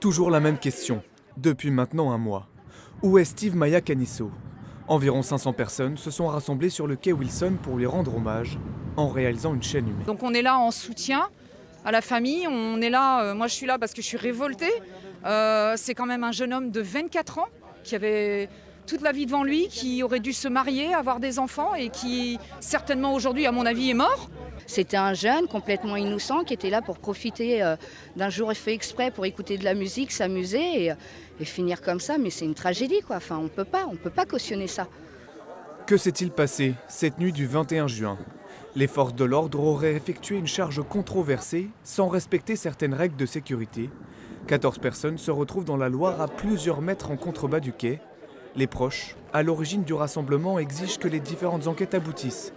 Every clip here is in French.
Toujours la même question, depuis maintenant un mois. Où est Steve Maia Caniço? Environ 500 personnes se sont rassemblées sur le quai Wilson pour lui rendre hommage en réalisant une chaîne humaine. Donc on est là en soutien à la famille, on est là, moi je suis là parce que je suis révoltée. C'est quand même un jeune homme de 24 ans qui avait toute la vie devant lui, qui aurait dû se marier, avoir des enfants et qui certainement aujourd'hui à mon avis est mort. C'était un jeune complètement innocent qui était là pour profiter d'un jour fait exprès pour écouter de la musique, s'amuser et finir comme ça. Mais c'est une tragédie quoi. Enfin, on peut pas cautionner ça. Que s'est-il passé cette nuit du 21 juin? Les forces de l'ordre auraient effectué une charge controversée sans respecter certaines règles de sécurité. 14 personnes se retrouvent dans la Loire à plusieurs mètres en contrebas du quai. Les proches, à l'origine du rassemblement, exigent que les différentes enquêtes aboutissent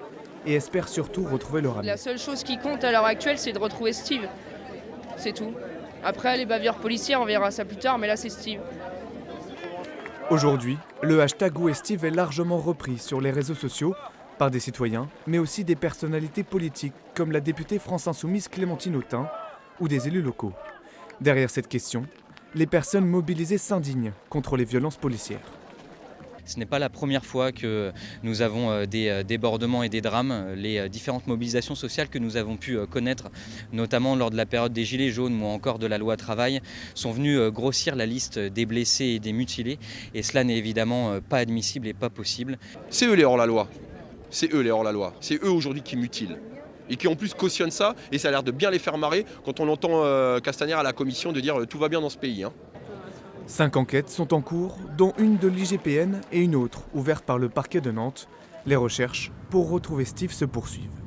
et espèrent surtout retrouver leur ami. La seule chose qui compte à l'heure actuelle, c'est de retrouver Steve. C'est tout. Après, les bavures policières, on verra ça plus tard, mais là, c'est Steve. Aujourd'hui, le hashtag Où est Steve est largement repris sur les réseaux sociaux par des citoyens, mais aussi des personnalités politiques comme la députée France Insoumise Clémentine Autain ou des élus locaux. Derrière cette question, les personnes mobilisées s'indignent contre les violences policières. Ce n'est pas la première fois que nous avons des débordements et des drames. Les différentes mobilisations sociales que nous avons pu connaître, notamment lors de la période des Gilets jaunes ou encore de la loi travail, sont venues grossir la liste des blessés et des mutilés. Et cela n'est évidemment pas admissible et pas possible. C'est eux les hors-la-loi. C'est eux les hors-la-loi. C'est eux aujourd'hui qui mutilent. Et qui en plus cautionnent ça, et ça a l'air de bien les faire marrer quand on entend Castaner à la commission de dire tout va bien dans ce pays. 5 enquêtes sont en cours, dont une de l'IGPN et une autre ouverte par le parquet de Nantes. Les recherches pour retrouver Steve se poursuivent.